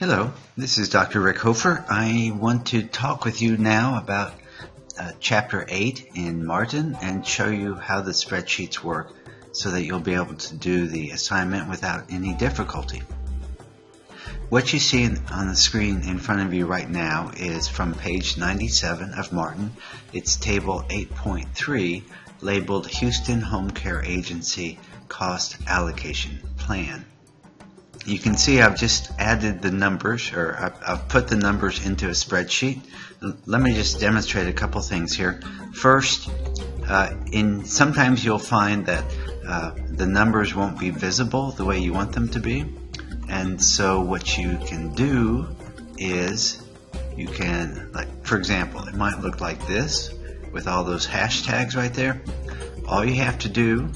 Hello, this is Dr. Rick Hoefer. I want to talk with you now about Chapter 8 in Martin and show you how the spreadsheets work so that you'll be able to do the assignment without any difficulty. What you see on the screen in front of you right now is from page 97 of Martin. It's table 8.3 labeled Houston Home Care Agency Cost Allocation Plan. You can see I've just added the numbers, or I've put the numbers into a spreadsheet. Let me just demonstrate a couple things here. First, sometimes you'll find that the numbers won't be visible the way you want them to be. And so what you can do is you can, like, for example, it might look like this with all those hashtags right there. All you have to do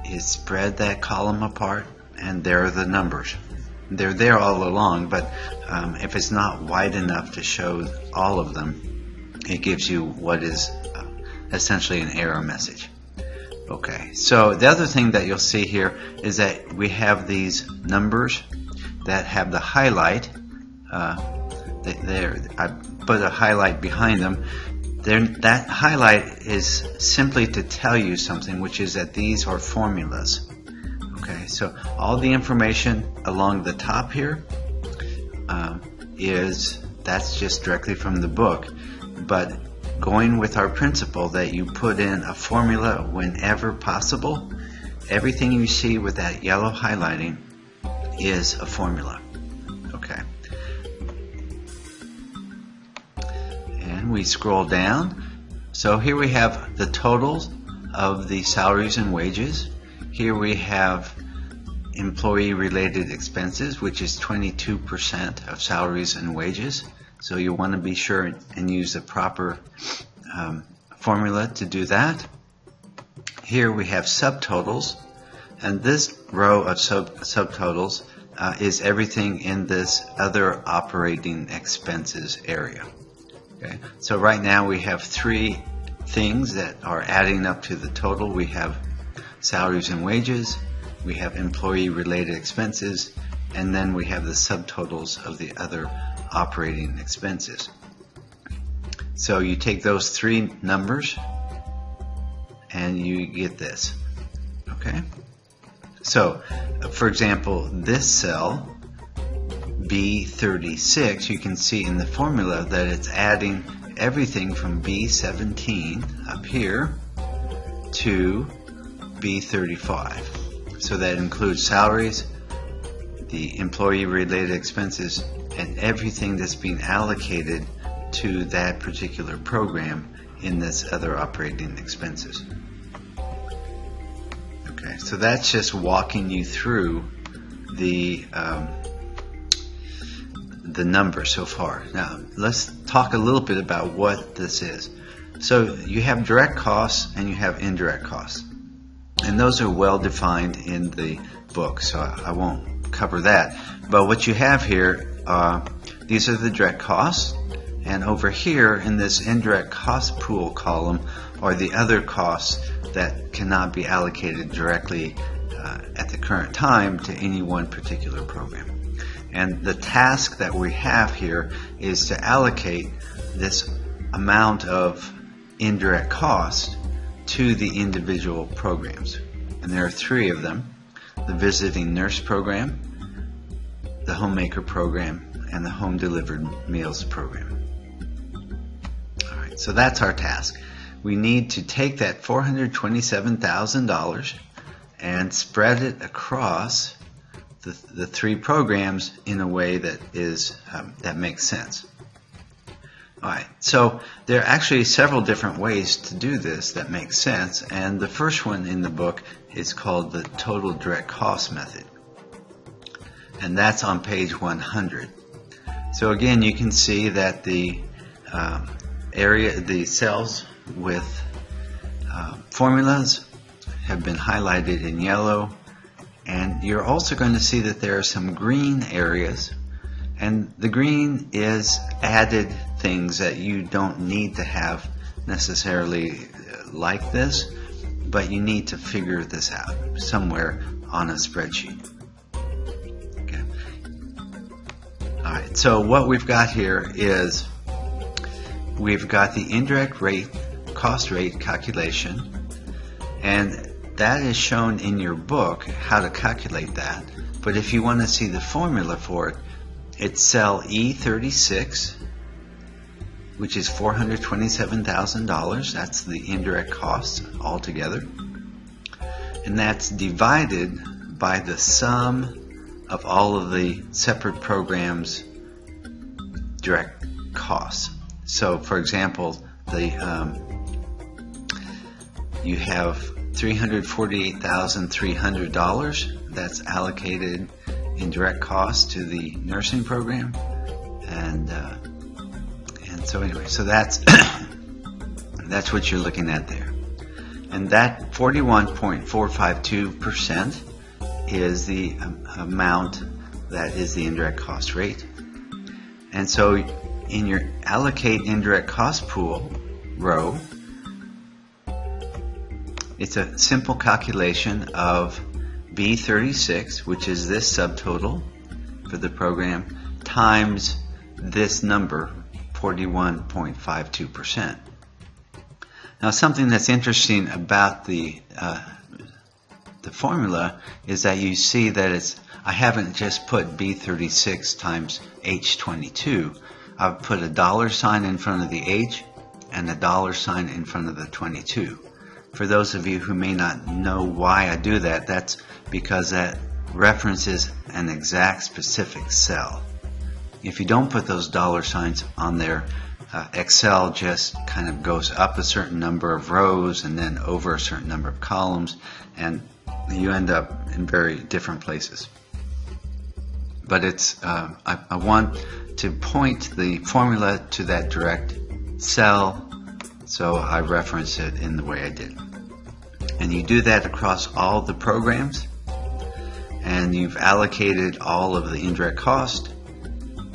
is spread that column apart, and there are the numbers. They're there all along, but if it's not wide enough to show all of them, it gives you what is essentially an error message. Okay, so the other thing that you'll see here is that we have these numbers that have the highlight. There, I put a highlight behind them. That highlight is simply to tell you something, which is that these are formulas. Okay, so all the information along the top here that's just directly from the book, but going with our principle that you put in a formula whenever possible, everything you see with that yellow highlighting is a formula. Okay, and we scroll down. So here we have the totals of the salaries and wages. Here we have employee-related expenses, which is 22% of salaries and wages. So you want to be sure and use the proper formula to do that. Here we have subtotals, and this row of subtotals is everything in this other operating expenses area. Okay, so right now we have three things that are adding up to the total. We have salaries and wages, we have employee-related expenses, and then we have the subtotals of the other operating expenses. So you take those three numbers and you get this. Okay? So, for example, this cell, B36, you can see in the formula that it's adding everything from B17 up here to B35. So that includes salaries, the employee-related expenses, and everything that's being allocated to that particular program in this other operating expenses. Okay, so that's just walking you through the numbers so far. Now let's talk a little bit about what this is. So you have direct costs and you have indirect costs, and those are well defined in the book, so I won't cover that. But what you have here, these are the direct costs, and over here in this indirect cost pool column are the other costs that cannot be allocated directly at the current time to any one particular program. And the task that we have here is to allocate this amount of indirect cost to the individual programs. And there are three of them: the visiting nurse program, the homemaker program, and the home delivered meals program. Alright, so that's our task. We need to take that $427,000 and spread it across the three programs in a way that is that makes sense. Alright, so there are actually several different ways to do this that make sense, and the first one in the book is called the total direct cost method, and that's on page 100. So again, you can see that the the cells with formulas have been highlighted in yellow, and you're also going to see that there are some green areas, and the green is added things that you don't need to have necessarily like this, but you need to figure this out somewhere on a spreadsheet. Okay. Alright, so what we've got here is we've got the indirect rate, cost rate calculation, and that is shown in your book how to calculate that. But if you want to see the formula for it, it's cell E36, which is $427,000. That's the indirect costs altogether. And that's divided by the sum of all of the separate programs' direct costs. So, for example, you have $348,300 that's allocated in direct costs to the nursing program, and so anyway, so that's that's what you're looking at there, and that 41.452% is the amount that is the indirect cost rate. And so in your allocate indirect cost pool row, it's a simple calculation of B36, which is this subtotal for the program, times this number, 41.52%. Now, something that's interesting about the formula is that you see that I haven't just put B36 times H22. I've put a dollar sign in front of the H and a dollar sign in front of the 22. For those of you who may not know why I do that, that's because that references an exact specific cell. If you don't put those dollar signs on there, Excel just kind of goes up a certain number of rows and then over a certain number of columns, and you end up in very different places. But it's I want to point the formula to that direct cell, so I reference it in the way I did. And you do that across all the programs, and you've allocated all of the indirect cost.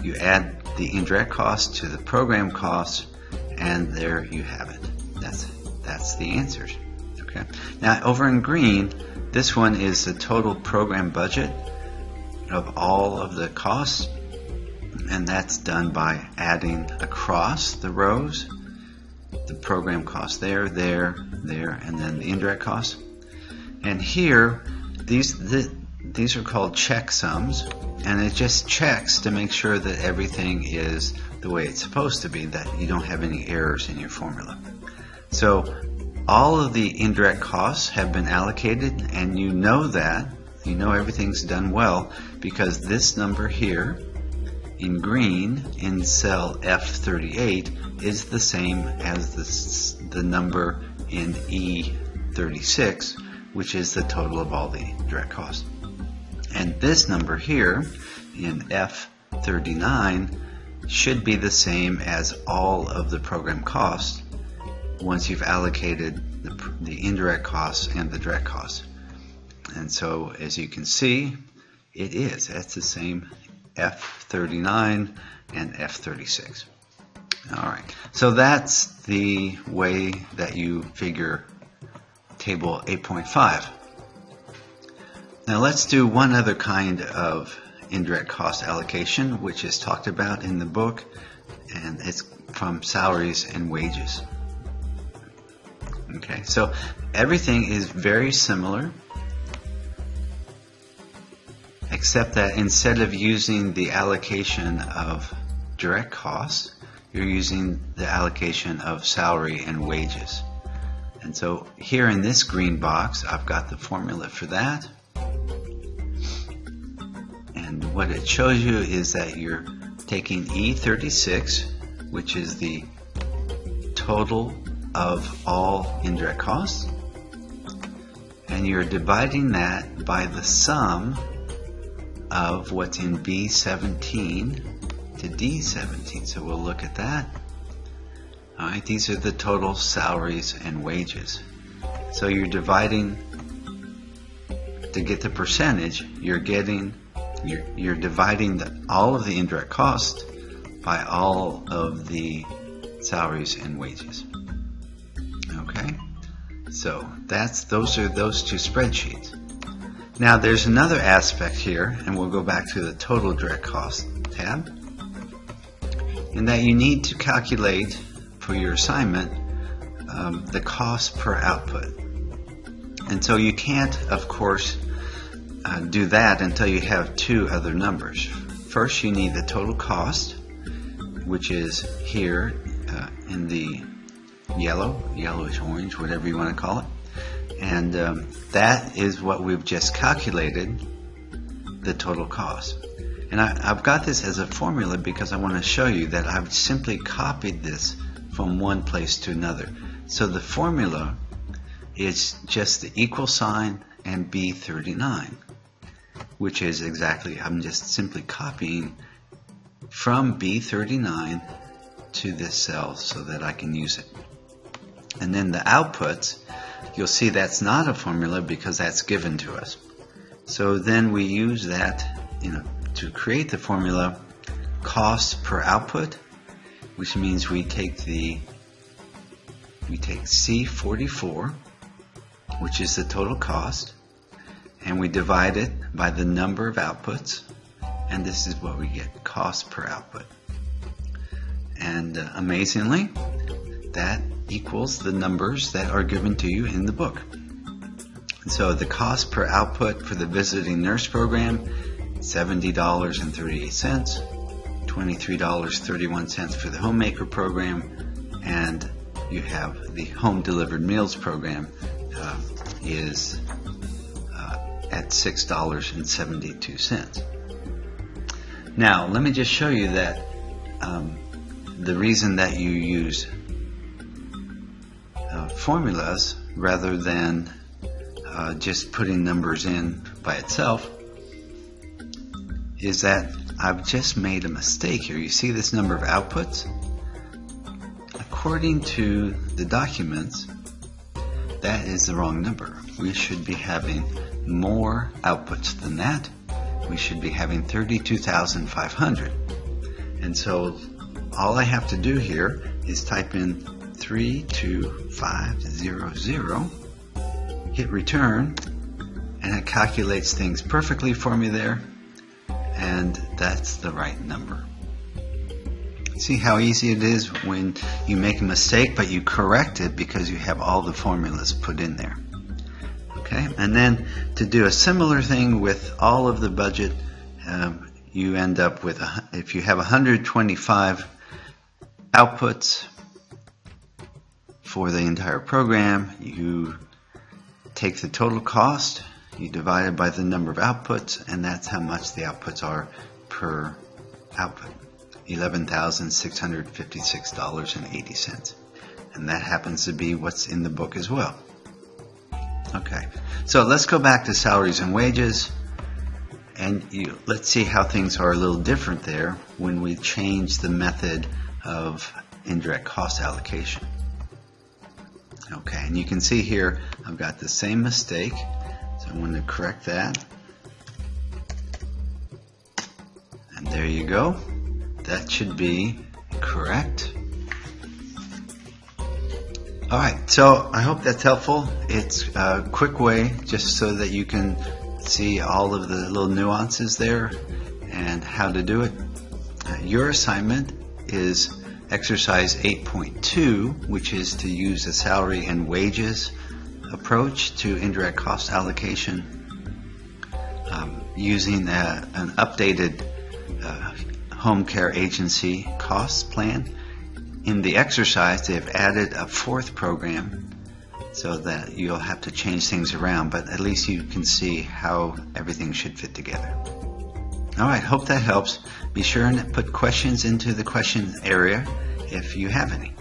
You add the indirect cost to the program costs, and there you have it. That's the answers. Okay. Now over in green, this one is the total program budget of all of the costs, and that's done by adding across the rows the program cost there, and then the indirect costs. And here, these are called checksums, and it just checks to make sure that everything is the way it's supposed to be, that you don't have any errors in your formula. So all of the indirect costs have been allocated, and you know that. You know everything's done well because this number here in green in cell F38 is the same as the number in E36, which is the total of all the direct costs. And this number here in F39 should be the same as all of the program costs once you've allocated the indirect costs and the direct costs. And so as you can see, it is. That's the same F39 and F36. Alright, so that's the way that you figure table 8.5. Now let's do one other kind of indirect cost allocation, which is talked about in the book, and it's from salaries and wages. Okay, so everything is very similar, except that instead of using the allocation of direct costs, you're using the allocation of salary and wages. And so here in this green box, I've got the formula for that. And what it shows you is that you're taking E36, which is the total of all indirect costs, and you're dividing that by the sum of what's in B17 to D17. So we'll look at that. Alright, these are the total salaries and wages. So you're dividing, to get the percentage, you're dividing all of the indirect costs by all of the salaries and wages. Okay, so those are those two spreadsheets. Now there's another aspect here, and we'll go back to the total direct cost tab. in that you need to calculate for your assignment the cost per output. And so you can't, of course, do that until you have two other numbers. First, you need the total cost, which is here in the yellowish orange, whatever you want to call it. And that is what we've just calculated, the total cost. And I've got this as a formula because I want to show you that I've simply copied this from one place to another. So the formula is just the equal sign and B39, which is exactly, I'm just simply copying from B39 to this cell so that I can use it. And then the outputs, you'll see that's not a formula because that's given to us. So then we use that, to create the formula cost per output, which means we take C44, which is the total cost, and we divide it by the number of outputs, and this is what we get, cost per output. And amazingly, that equals the numbers that are given to you in the book. So the cost per output for the visiting nurse program, $70.38, $23.31 for the homemaker program, and you have the home delivered meals program is at $6.72. Now let me just show you that the reason that you use formulas rather than just putting numbers in by itself is that I've just made a mistake here. You see this number of outputs? According to the documents, that is the wrong number. We should be having more outputs than that. We should be having 32,500. And so all I have to do here is type in 32500, hit return, and it calculates things perfectly for me there, and that's the right number. See how easy it is when you make a mistake but you correct it because you have all the formulas put in there. Okay, and then to do a similar thing with all of the budget, you end up with, if you have 125 outputs for the entire program, you take the total cost, you divide it by the number of outputs, and that's how much the outputs are per output, $11,656.80. And that happens to be what's in the book as well. Okay, so let's go back to salaries and wages, and let's see how things are a little different there when we change the method of indirect cost allocation. Okay, and you can see here I've got the same mistake, so I'm going to correct that. And there you go. That should be correct. Alright, so I hope that's helpful. It's a quick way just so that you can see all of the little nuances there and how to do it. Your assignment is exercise 8.2, which is to use a salary and wages approach to indirect cost allocation using an updated home care agency costs plan. In the exercise, they've added a fourth program so that you'll have to change things around, but at least you can see how everything should fit together. Alright, hope that helps. Be sure and put questions into the question area if you have any.